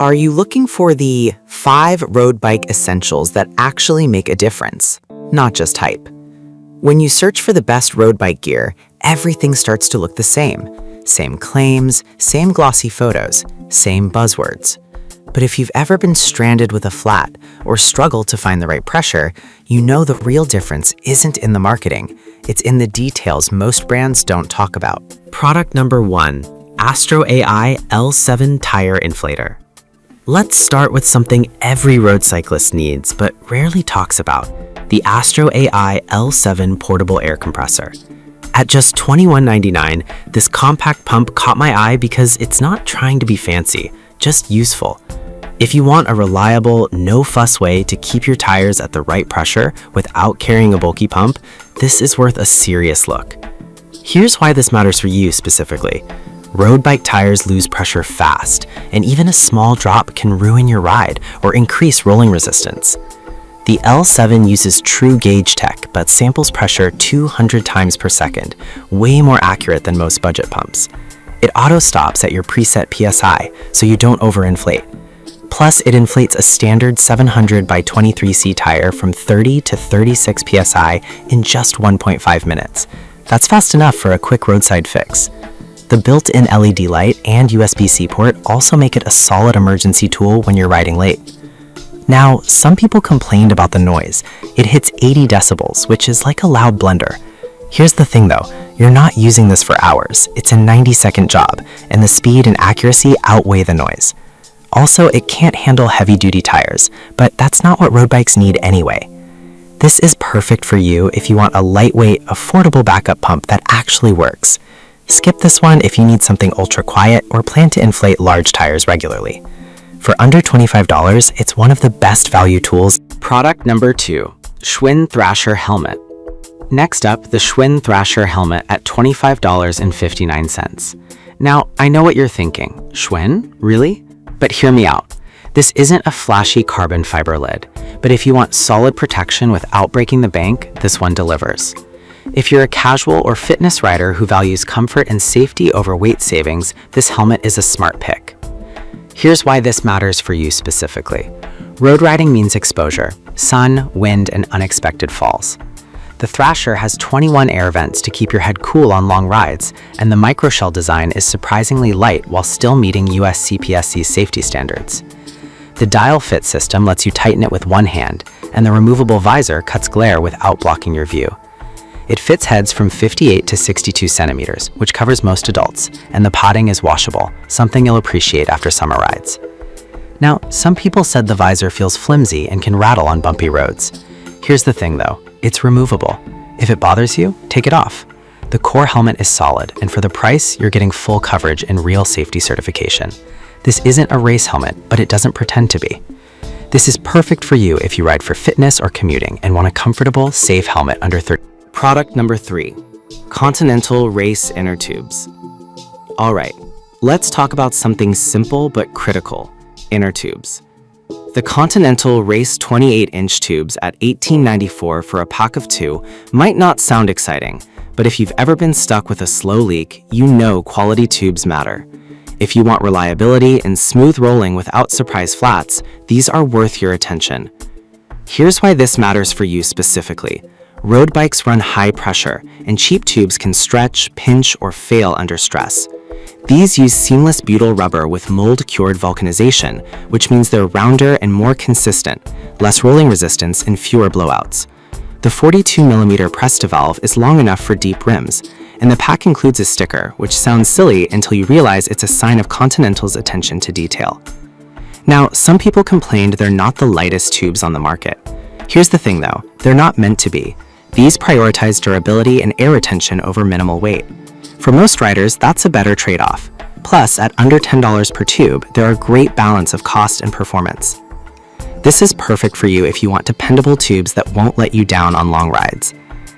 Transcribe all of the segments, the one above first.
Are you looking for the 5 road bike essentials that actually make a difference, not just hype? When you search for the best road bike gear, everything starts to look the same. Same claims, same glossy photos, same buzzwords. But if you've ever been stranded with a flat or struggled to find the right pressure, you know the real difference isn't in the marketing. It's in the details most brands don't talk about. Product number 1, Astro AI L7 Tire Inflator. Let's start with something every road cyclist needs but rarely talks about, the Astro AI L7 Portable Air Compressor. At just $21.99, this compact pump caught my eye because it's not trying to be fancy, just useful. If you want a reliable, no-fuss way to keep your tires at the right pressure without carrying a bulky pump, this is worth a serious look. Here's why this matters for you specifically. Road bike tires lose pressure fast, and even a small drop can ruin your ride or increase rolling resistance. The L7 uses true gauge tech but samples pressure 200 times per second, way more accurate than most budget pumps. It auto-stops at your preset PSI, so you don't overinflate. Plus, it inflates a standard 700 by 23C tire from 30 to 36 PSI in just 1.5 minutes. That's fast enough for a quick roadside fix. The built-in LED light and USB-C port also make it a solid emergency tool when you're riding late. Now, some people complained about the noise. It hits 80 decibels, which is like a loud blender. Here's the thing though, you're not using this for hours. It's a 90-second job, and the speed and accuracy outweigh the noise. Also, it can't handle heavy-duty tires, but that's not what road bikes need anyway. This is perfect for you if you want a lightweight, affordable backup pump that actually works. Skip this one if you need something ultra-quiet or plan to inflate large tires regularly. For under $25, it's one of the best value tools. Product number 2, Schwinn Thrasher Helmet. Next up, the Schwinn Thrasher Helmet at $25.59. Now, I know what you're thinking. Schwinn? Really? But hear me out. This isn't a flashy carbon fiber lid, but if you want solid protection without breaking the bank, this one delivers. If you're a casual or fitness rider who values comfort and safety over weight savings, this helmet is a smart pick. Here's why this matters for you specifically. Road riding means exposure, sun, wind, and unexpected falls. The Thrasher has 21 air vents to keep your head cool on long rides, and the microshell design is surprisingly light while still meeting US CPSC safety standards. The dial fit system lets you tighten it with one hand, and the removable visor cuts glare without blocking your view. It fits heads from 58 to 62 centimeters, which covers most adults, and the padding is washable, something you'll appreciate after summer rides. Now, some people said the visor feels flimsy and can rattle on bumpy roads. Here's the thing though, it's removable. If it bothers you, take it off. The core helmet is solid, and for the price, you're getting full coverage and real safety certification. This isn't a race helmet, but it doesn't pretend to be. This is perfect for you if you ride for fitness or commuting and want a comfortable, safe helmet under 30. Product number 3, Continental Race Inner Tubes. All right, let's talk about something simple but critical, inner tubes. The Continental Race 28-inch tubes at $18.94 for a pack of 2 might not sound exciting, but if you've ever been stuck with a slow leak, you know quality tubes matter. If you want reliability and smooth rolling without surprise flats, these are worth your attention. Here's why this matters for you specifically. Road bikes run high pressure, and cheap tubes can stretch, pinch, or fail under stress. These use seamless butyl rubber with mold-cured vulcanization, which means they're rounder and more consistent, less rolling resistance, and fewer blowouts. The 42mm press-to-valve is long enough for deep rims, and the pack includes a sticker, which sounds silly until you realize it's a sign of Continental's attention to detail. Now, some people complained they're not the lightest tubes on the market. Here's the thing though, they're not meant to be. These prioritize durability and air retention over minimal weight. For most riders, that's a better trade-off. Plus, at under $10 per tube, they're a great balance of cost and performance. This is perfect for you if you want dependable tubes that won't let you down on long rides.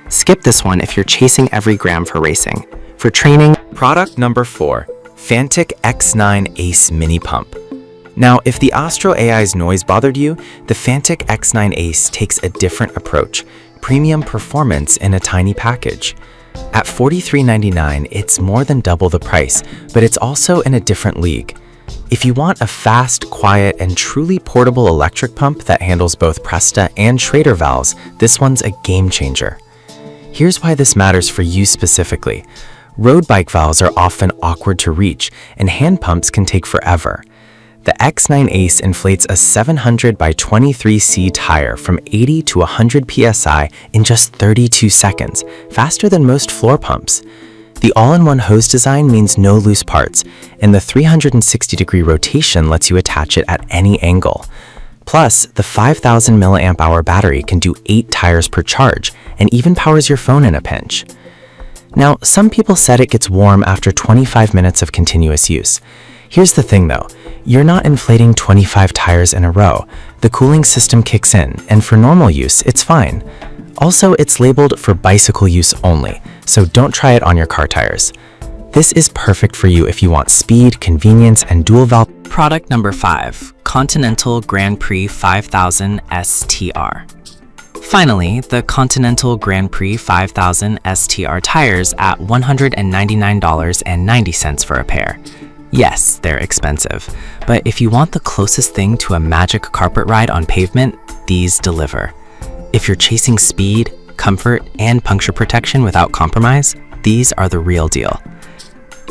Skip this one if you're chasing every gram for racing. For training, Product number 4, Fantic X9 Ace Mini Pump. Now, if the Astro AI's noise bothered you, the Fantic X9 Ace takes a different approach. Premium performance in a tiny package. At $43.99, it's more than double the price, but it's also in a different league. If you want a fast, quiet, and truly portable electric pump that handles both Presta and Schrader valves, this one's a game changer. Here's why this matters for you specifically. Road bike valves are often awkward to reach, and hand pumps can take forever. The X9 Ace inflates a 700 by 23C tire from 80 to 100 psi in just 32 seconds, faster than most floor pumps. The all-in-one hose design means no loose parts, and the 360-degree rotation lets you attach it at any angle. Plus, the 5,000 mAh battery can do 8 tires per charge and even powers your phone in a pinch. Now, some people said it gets warm after 25 minutes of continuous use. Here's the thing though, you're not inflating 25 tires in a row. The cooling system kicks in, and for normal use, it's fine. Also, it's labeled for bicycle use only, so don't try it on your car tires. This is perfect for you if you want speed, convenience, and dual valve. Product number 5, Continental Grand Prix 5000 STR. Finally, the Continental Grand Prix 5000 STR tires at $199.90 for a pair. Yes, they're expensive, but if you want the closest thing to a magic carpet ride on pavement, these deliver. If you're chasing speed, comfort, and puncture protection without compromise, these are the real deal.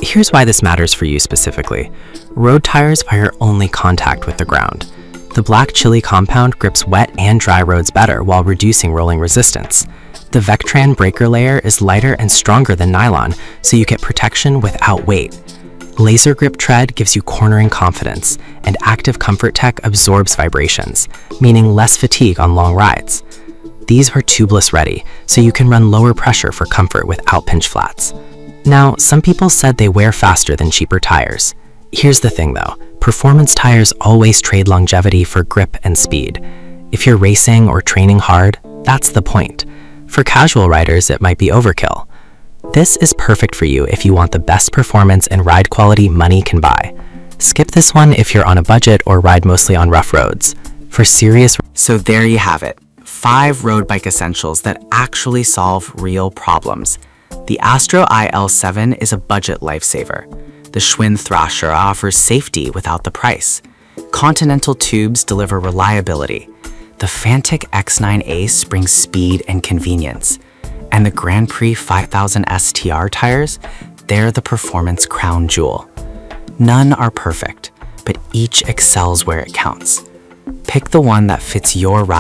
Here's why this matters for you specifically. Road tires are your only contact with the ground. The black chili compound grips wet and dry roads better while reducing rolling resistance. The Vectran breaker layer is lighter and stronger than nylon, so you get protection without weight. Laser Grip Tread gives you cornering confidence, and Active Comfort Tech absorbs vibrations, meaning less fatigue on long rides. These are tubeless ready, so you can run lower pressure for comfort without pinch flats. Now, some people said they wear faster than cheaper tires. Here's the thing though, performance tires always trade longevity for grip and speed. If you're racing or training hard, that's the point. For casual riders, it might be overkill. This is perfect for you if you want the best performance and ride quality money can buy. Skip this one if you're on a budget or ride mostly on rough roads. For serious... So there you have it. 5 road bike essentials that actually solve real problems. The Astro IL7 is a budget lifesaver. The Schwinn Thrasher offers safety without the price. Continental tubes deliver reliability. The Fantic X9 Ace brings speed and convenience. And the Grand Prix 5000 STR tires, they're the performance crown jewel. None are perfect, but each excels where it counts. Pick the one that fits your ride.